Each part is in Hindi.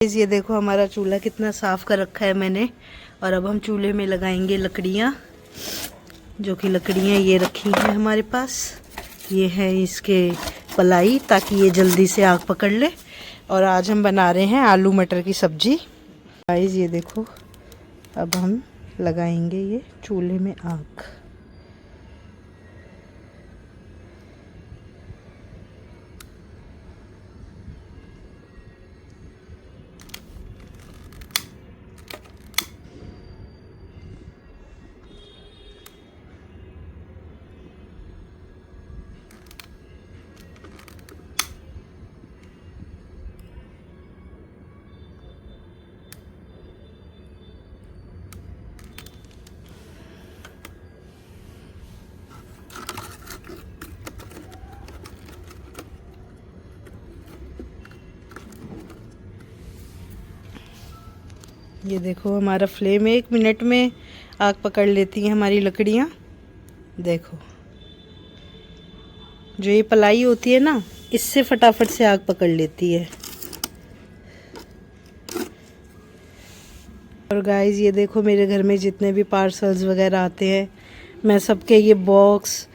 ये देखो हमारा चूल्हा कितना साफ कर रखा है मैंने। और अब हम चूल्हे में लगाएंगे लकड़ियाँ, जो कि लकड़ियाँ ये रखी हैं हमारे पास। ये है इसके पलाई, ताकि ये जल्दी से आग पकड़ ले। और आज हम बना रहे हैं आलू मटर की सब्जी। गाइस ये देखो, अब हम लगाएंगे ये चूल्हे में आग। ये देखो हमारा फ्लेम 1 मिनट में आग पकड़ लेती हैं हमारी लकड़ियाँ। देखो, जो ये पलाई होती है ना, इससे फटाफट से आग पकड़ लेती है। और गाइस ये देखो, मेरे घर में जितने भी पार्सल्स वगैरह आते हैं, मैं सबके ये बॉक्स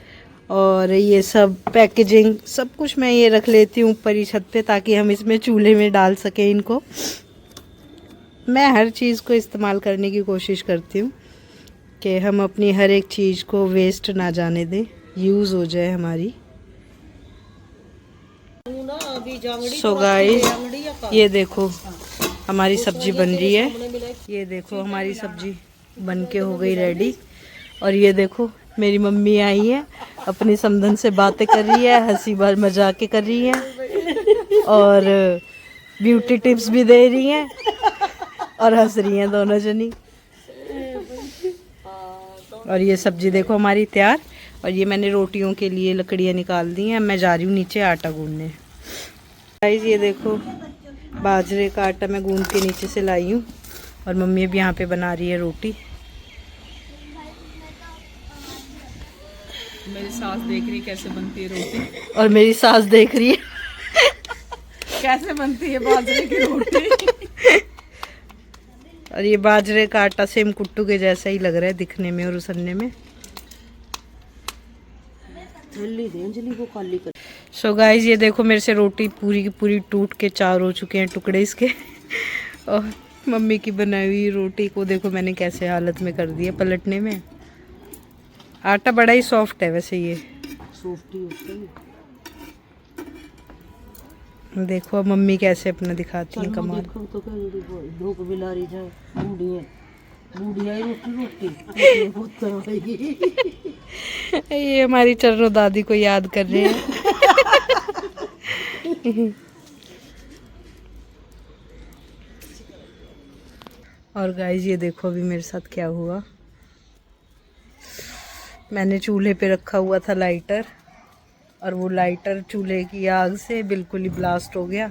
और ये सब पैकेजिंग सब कुछ मैं ये रख लेती हूँ ऊपर ही छत पे, ताकि हम इसमें चूल्हे में डाल सकें इनको। मैं हर चीज़ को इस्तेमाल करने की कोशिश करती हूँ कि हम अपनी हर एक चीज़ को वेस्ट ना जाने दें, यूज़ हो जाए हमारी। सो गाइस ये देखो हमारी सब्जी बन रही है। ये देखो हमारी सब्जी बन के हो गई रेडी। और ये देखो मेरी मम्मी आई है, अपनी समधन से बातें कर रही है, हंसी मजाक कर रही है और ब्यूटी टिप्स भी दे रही हैं और हंस रही हैं दोनों जनी। और ये सब्जी देखो हमारी तैयार। और ये मैंने रोटियों के लिए लकड़ियाँ निकाल दी हैं। मैं जा रही हूँ नीचे आटा गूंदने। गाइस ये देखो, बाजरे का आटा मैं गूंद के नीचे से लाई हूँ और मम्मी भी यहाँ पे बना रही है रोटी। मेरी सास देख रही है कैसे बनती है रोटी, और मेरी सास देख रही है कैसे बनती है बाजरे की रोटी। और ये बाजरे का आटा सेम कुट्टू के जैसा ही लग रहा है दिखने में और उसलने में। सो गाइस ये देखो, मेरे से रोटी पूरी की पूरी टूट के 4 हो चुके हैं टुकड़े इसके। और मम्मी की बनाई हुई रोटी को देखो मैंने कैसे हालत में कर दिया पलटने में। आटा बड़ा ही सॉफ्ट है वैसे, ये सॉफ्ट ही होता है। देखो अब मम्मी कैसे अपना दिखाती हैं कमाल। तो धूप भी ला रही है, ये हमारी चरणों दादी को याद कर रहे हैं। और गाइस ये देखो अभी मेरे साथ क्या हुआ। मैंने चूल्हे पे रखा हुआ था लाइटर, और वो लाइटर चूल्हे की आग से बिल्कुल ही ब्लास्ट हो गया।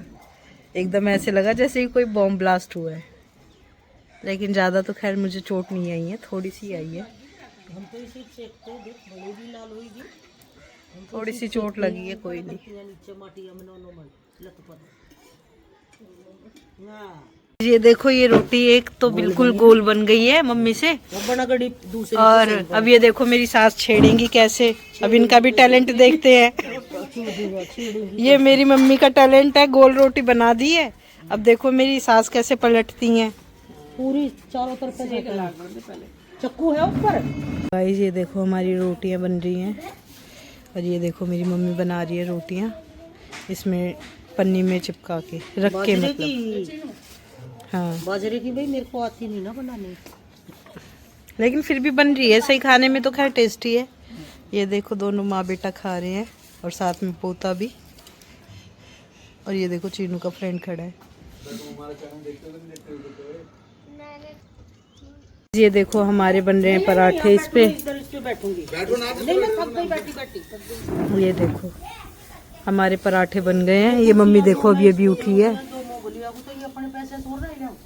एकदम ऐसे लगा जैसे ही कोई बॉम्ब ब्लास्ट हुआ है। लेकिन ज़्यादा तो खैर मुझे चोट नहीं आई है, थोड़ी सी आई है। थोड़ी सी चोट लगी है, कोई नहीं। ये देखो ये रोटी एक तो बिल्कुल गोल बन गई है मम्मी से। और अब ये देखो मेरी सास छेड़ेंगी कैसे। अब इनका भी टैलेंट देखते हैं। ये मेरी मम्मी का टैलेंट है, गोल रोटी बना दी है। अब देखो मेरी सास कैसे पलटती हैं। पूरी चारों तरफ चक्कू है ऊपर। गाइस ये देखो हमारी रोटियां बन रही हैं। और ये देखो मेरी मम्मी बना रही है रोटियां, इसमें पन्नी में चिपका के रख के, मतलब हाँ बाजरे की। भाई मेरे को आती नहीं ना बनाने, लेकिन फिर भी बन रही है सही। खाने में तो खैर टेस्टी है। ये देखो दोनों माँ बेटा खा रहे हैं और साथ में पोता भी। और ये देखो चीनू का फ्रेंड खड़ा है। ये देखो हमारे बन रहे हैं पराठे इस पे। ये देखो हमारे पराठे बन गए हैं। ये मम्मी देखो अभी अभी उठी है।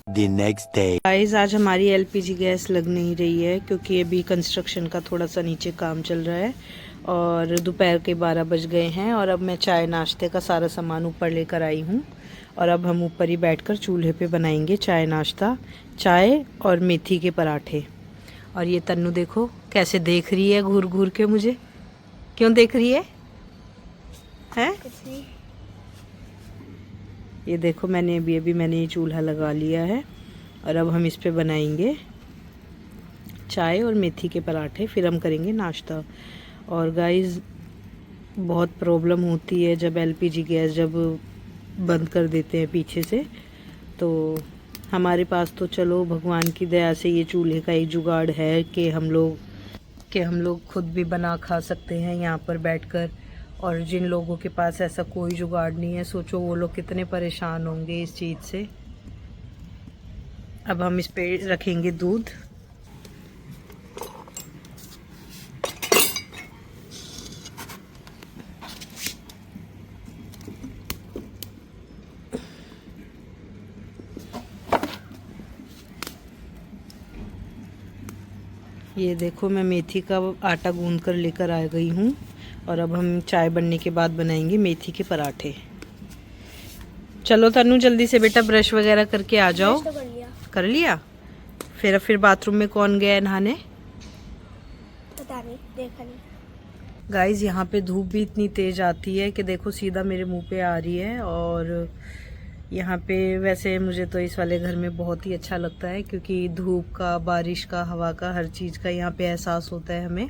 The next day. गाइस आज हमारी एलपीजी गैस लग नहीं रही है, क्योंकि अभी कंस्ट्रक्शन का थोड़ा सा नीचे काम चल रहा है। और दोपहर के 12 बज गए हैं। और अब मैं चाय नाश्ते का सारा सामान ऊपर लेकर आई हूँ। और अब हम ऊपर ही बैठकर चूल्हे पे बनाएंगे चाय नाश्ता, चाय और मेथी के पराठे। और ये तन्नू देखो कैसे देख रही है घूर घूर के मुझे। क्यों देख रही है? हैं? ये देखो मैंने मैंने ये चूल्हा लगा लिया है और अब हम इस पे बनाएंगे चाय और मेथी के पराठे, फिर हम करेंगे नाश्ता। और गाइस बहुत प्रॉब्लम होती है जब एलपीजी गैस जब बंद कर देते हैं पीछे से, तो हमारे पास तो चलो भगवान की दया से ये चूल्हे का एक जुगाड़ है कि हम लोग खुद भी बना खा सकते हैं यहाँ पर बैठकर। और जिन लोगों के पास ऐसा कोई जुगाड़ नहीं है, सोचो वो लोग कितने परेशान होंगे इस चीज़ से। अब हम इस पे रखेंगे दूध। ये देखो मैं मेथी का आटा गूंद कर लेकर आ गई हूँ और अब हम चाय बनने के बाद बनाएंगे मेथी के पराठे। चलो तनु जल्दी से बेटा ब्रश वगैरह करके आ जाओ। तो कर लिया? फिर बाथरूम में कौन गया है नहाने? पता नहीं, देखा नहीं। गाइस यहाँ पे धूप भी इतनी तेज आती है कि देखो सीधा मेरे मुंह पे आ रही है। और यहाँ पे वैसे मुझे तो इस वाले घर में बहुत ही अच्छा लगता है क्योंकि धूप का, बारिश का, हवा का, हर चीज़ का यहाँ पे एहसास होता है हमें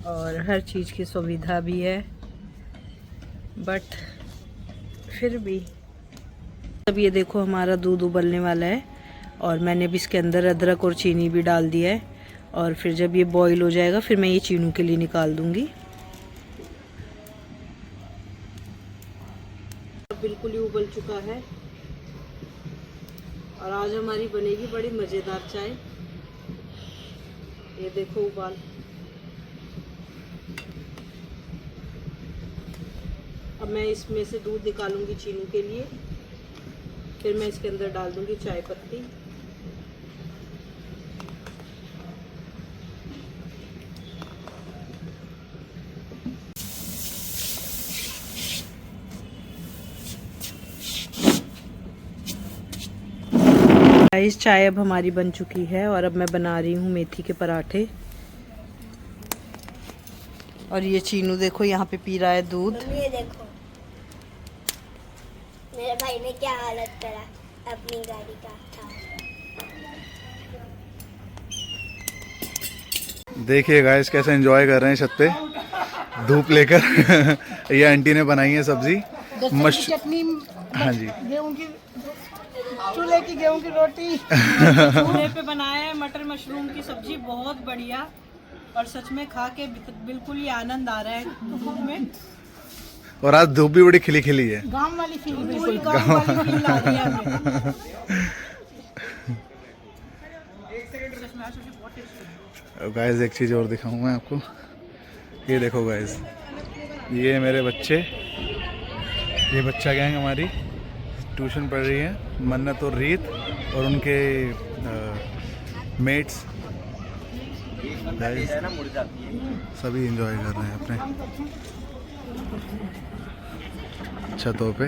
और हर चीज़ की सुविधा भी है। बट फिर भी अब ये देखो हमारा दूध उबलने वाला है और मैंने भी इसके अंदर अदरक और चीनी भी डाल दिया है। और फिर जब ये बॉईल हो जाएगा फिर मैं ये चीनू के लिए निकाल दूँगी। बिल्कुल ही उबल चुका है और आज हमारी बनेगी बड़ी मज़ेदार चाय। ये देखो उबाल। अब मैं इसमें से दूध निकालूंगी चीनू के लिए, फिर मैं इसके अंदर डाल दूंगी चाय पत्ती। गाइस चाय अब हमारी बन चुकी है और अब मैं बना रही हूँ मेथी के पराठे। और ये चीनू देखो यहाँ पे पी रहा है दूध। ये देखो मेरे भाई ने क्या हालत करा अपनी गाड़ी का। देखिए गाइस कैसे एंजॉय कर रहे हैं छत पे धूप लेकर। ये आंटी ने बनाई है सब्जी चटनी। हाँ जी, गेहूं की चूल्हे की गेहूं की रोटी चूल्हे पे बनाया है। मटर मशरूम की सब्जी बहुत बढ़िया और सच में खा के बिल्कुल ही आनंद आ रहा है धूप में। और आज धूप भी बड़ी खिली खिली है, गांव वाली फील, बिल्कुल गांव वाली फील आ रही है हमें। गाइस एक चीज़ और दिखाऊं मैं आपको। ये देखो गाइस, ये मेरे बच्चे, ये बच्चा गैंग हमारी ट्यूशन पढ़ रही है, मन्नत और रीत और उनके मेट्स गाइस सभी एंजॉय कर रहे हैं अपने छतों पे।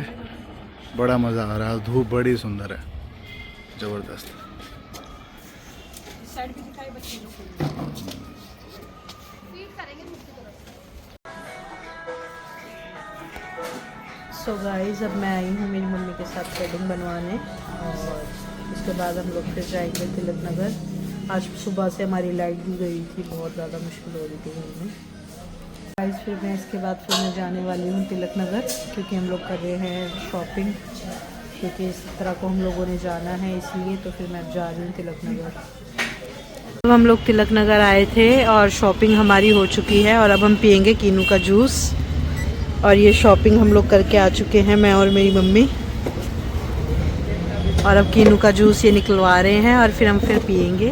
बड़ा मज़ा आ रहा है, धूप बड़ी सुंदर है, ज़बरदस्त। सो गाइस अब मैं आई हूँ मेरी मम्मी के साथ वेडिंग बनवाने और उसके बाद हम लोग फिर जाएंगे तिलक नगर। आज सुबह से हमारी लाइट भी गई थी, बहुत ज़्यादा मुश्किल हो रही थी घर में। गाइस फिर मैं इसके बाद फिर मैं जाने वाली हूँ तिलक नगर क्योंकि हम लोग कर रहे हैं शॉपिंग, क्योंकि इस तरह को हम लोगों ने जाना है इसलिए। तो फिर मैं जा रही हूँ तिलक नगर। अब हम लोग तिलक नगर आए थे और शॉपिंग हमारी हो चुकी है और अब हम पियेंगे कीनू का जूस। और ये शॉपिंग हम लोग करके आ चुके हैं, मैं और मेरी मम्मी। और अब कीनू का जूस ये निकलवा रहे हैं और फिर हम पियेंगे।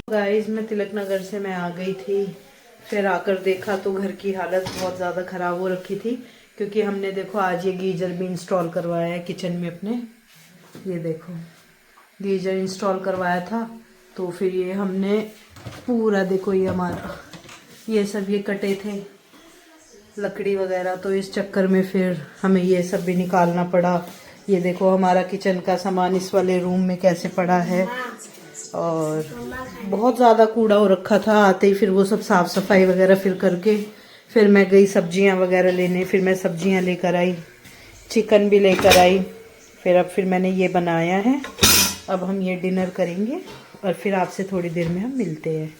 गाइस मैं तिलक नगर से मैं आ गई थी, फिर आकर देखा तो घर की हालत बहुत ज़्यादा ख़राब हो रखी थी क्योंकि हमने देखो आज ये गीजर भी इंस्टॉल करवाया है किचन में अपने। ये देखो गीजर इंस्टॉल करवाया था तो फिर ये हमने पूरा देखो, ये हमारा ये सब ये कटे थे लकड़ी वगैरह, तो इस चक्कर में फिर हमें ये सब भी निकालना पड़ा। ये देखो हमारा किचन का सामान इस वाले रूम में कैसे पड़ा है, और बहुत ज़्यादा कूड़ा हो रखा था। आते ही फिर वो सब साफ़ सफाई वगैरह फिर करके फिर मैं गई सब्जियां वगैरह लेने। फिर मैं सब्जियां लेकर आई, चिकन भी लेकर आई। फिर मैंने ये बनाया है। अब हम ये डिनर करेंगे और फिर आपसे थोड़ी देर में हम मिलते हैं।